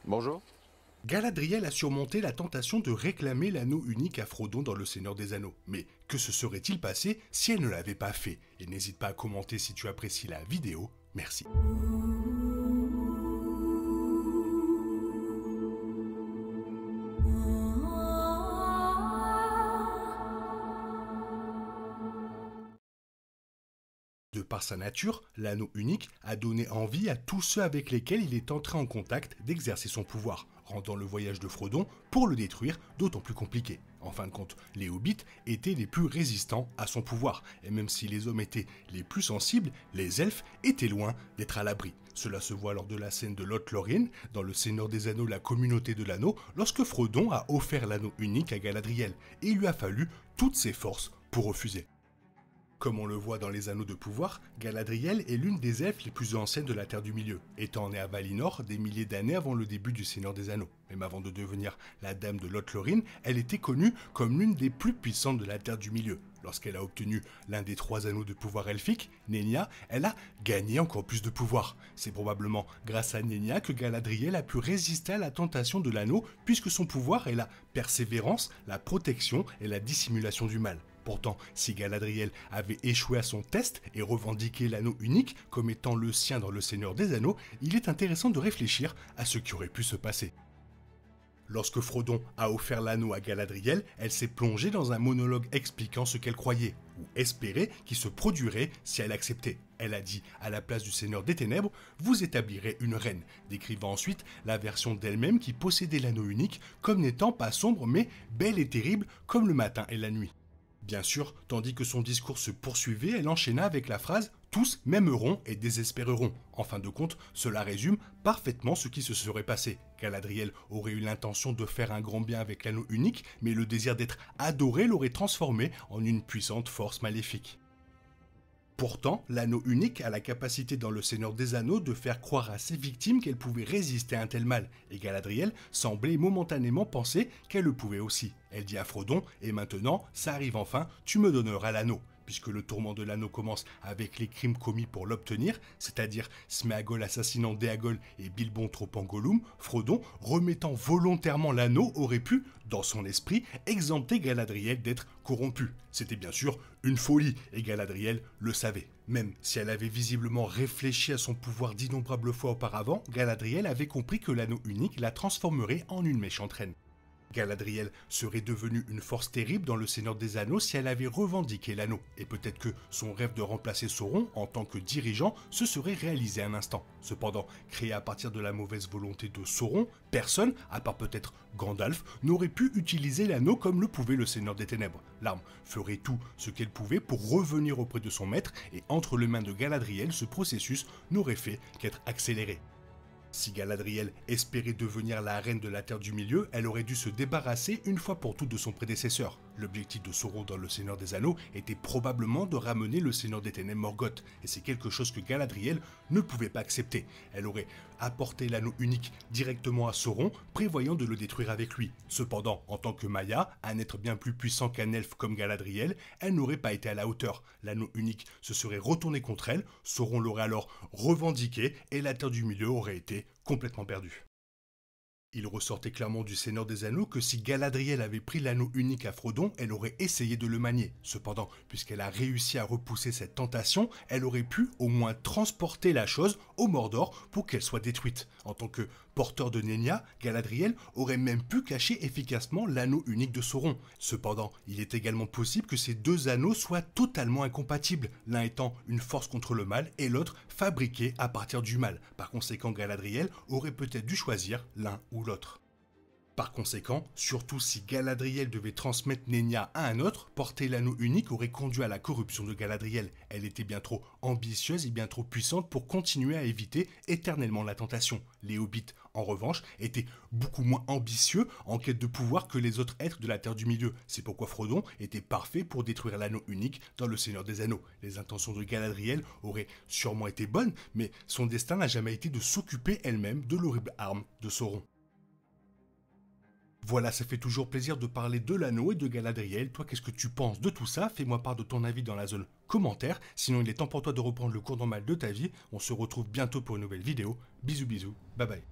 Bonjour. Galadriel a surmonté la tentation de réclamer l'anneau unique à Frodon dans Le Seigneur des Anneaux. Mais que se serait-il passé si elle ne l'avait pas fait? Et n'hésite pas à commenter si tu apprécies la vidéo. Merci. De par sa nature, l'anneau unique a donné envie à tous ceux avec lesquels il est entré en contact d'exercer son pouvoir, rendant le voyage de Frodon pour le détruire d'autant plus compliqué. En fin de compte, les hobbits étaient les plus résistants à son pouvoir, et même si les hommes étaient les plus sensibles, les elfes étaient loin d'être à l'abri. Cela se voit lors de la scène de Lothlórien, dans Le Seigneur des Anneaux, la communauté de l'anneau, lorsque Frodon a offert l'anneau unique à Galadriel, et il lui a fallu toutes ses forces pour refuser. Comme on le voit dans les Anneaux de pouvoir, Galadriel est l'une des elfes les plus anciennes de la Terre du Milieu, étant née à Valinor des milliers d'années avant le début du Seigneur des Anneaux. Même avant de devenir la Dame de Lothlórien, elle était connue comme l'une des plus puissantes de la Terre du Milieu. Lorsqu'elle a obtenu l'un des 3 anneaux de pouvoir elfique, Nenya, elle a gagné encore plus de pouvoir. C'est probablement grâce à Nenya que Galadriel a pu résister à la tentation de l'anneau, puisque son pouvoir est la persévérance, la protection et la dissimulation du mal. Pourtant, si Galadriel avait échoué à son test et revendiqué l'anneau unique comme étant le sien dans Le Seigneur des Anneaux, il est intéressant de réfléchir à ce qui aurait pu se passer. Lorsque Frodon a offert l'anneau à Galadriel, elle s'est plongée dans un monologue expliquant ce qu'elle croyait, ou espérait, qui se produirait si elle acceptait. Elle a dit, à la place du Seigneur des Ténèbres, vous établirez une reine, décrivant ensuite la version d'elle-même qui possédait l'anneau unique comme n'étant pas sombre mais belle et terrible comme le matin et la nuit. Bien sûr, tandis que son discours se poursuivait, elle enchaîna avec la phrase « Tous m'aimeront et désespéreront ». En fin de compte, cela résume parfaitement ce qui se serait passé. Galadriel aurait eu l'intention de faire un grand bien avec l'anneau unique, mais le désir d'être adoré l'aurait transformé en une puissante force maléfique. Pourtant, l'anneau unique a la capacité dans Le Seigneur des Anneaux de faire croire à ses victimes qu'elles pouvaient résister à un tel mal, et Galadriel semblait momentanément penser qu'elle le pouvait aussi. Elle dit à Frodon, et maintenant, ça arrive enfin, tu me donneras l'anneau. Puisque le tourment de l'anneau commence avec les crimes commis pour l'obtenir, c'est-à-dire Sméagol assassinant Déagol et Bilbon trompant Gollum, Frodon, remettant volontairement l'anneau, aurait pu, dans son esprit, exempter Galadriel d'être corrompue. C'était bien sûr une folie, et Galadriel le savait. Même si elle avait visiblement réfléchi à son pouvoir d'innombrables fois auparavant, Galadriel avait compris que l'anneau unique la transformerait en une méchante reine. Galadriel serait devenue une force terrible dans Le Seigneur des Anneaux si elle avait revendiqué l'anneau, et peut-être que son rêve de remplacer Sauron en tant que dirigeant se serait réalisé un instant. Cependant, créé à partir de la mauvaise volonté de Sauron, personne, à part peut-être Gandalf, n'aurait pu utiliser l'anneau comme le pouvait le Seigneur des Ténèbres. L'arme ferait tout ce qu'elle pouvait pour revenir auprès de son maître, et entre les mains de Galadriel, ce processus n'aurait fait qu'être accéléré. Si Galadriel espérait devenir la reine de la Terre du Milieu, elle aurait dû se débarrasser une fois pour toutes de son prédécesseur. L'objectif de Sauron dans Le Seigneur des Anneaux était probablement de ramener le Seigneur des Ténèbres Morgoth, et c'est quelque chose que Galadriel ne pouvait pas accepter. Elle aurait apporté l'anneau unique directement à Sauron, prévoyant de le détruire avec lui. Cependant, en tant que Maia, un être bien plus puissant qu'un elfe comme Galadriel, elle n'aurait pas été à la hauteur. L'anneau unique se serait retourné contre elle, Sauron l'aurait alors revendiqué, et la Terre du Milieu aurait été complètement perdue. Il ressortait clairement du Seigneur des Anneaux que si Galadriel avait pris l'anneau unique à Frodon, elle aurait essayé de le manier. Cependant, puisqu'elle a réussi à repousser cette tentation, elle aurait pu au moins transporter la chose au Mordor pour qu'elle soit détruite. En tant que porteur de Nenya, Galadriel aurait même pu cacher efficacement l'anneau unique de Sauron. Cependant, il est également possible que ces 2 anneaux soient totalement incompatibles, l'un étant une force contre le mal et l'autre fabriqué à partir du mal. Par conséquent, Galadriel aurait peut-être dû choisir l'un ou l'autre. Par conséquent, surtout si Galadriel devait transmettre Nenya à un autre, porter l'anneau unique aurait conduit à la corruption de Galadriel. Elle était bien trop ambitieuse et bien trop puissante pour continuer à éviter éternellement la tentation. Les hobbits, en revanche, étaient beaucoup moins ambitieux en quête de pouvoir que les autres êtres de la Terre du Milieu. C'est pourquoi Frodon était parfait pour détruire l'anneau unique dans Le Seigneur des Anneaux. Les intentions de Galadriel auraient sûrement été bonnes, mais son destin n'a jamais été de s'occuper elle-même de l'horrible arme de Sauron. Voilà, ça fait toujours plaisir de parler de l'anneau et de Galadriel. Toi, qu'est-ce que tu penses de tout ça? Fais-moi part de ton avis dans la zone commentaire. Sinon, il est temps pour toi de reprendre le cours normal de ta vie. On se retrouve bientôt pour une nouvelle vidéo. Bisous bisous, bye bye.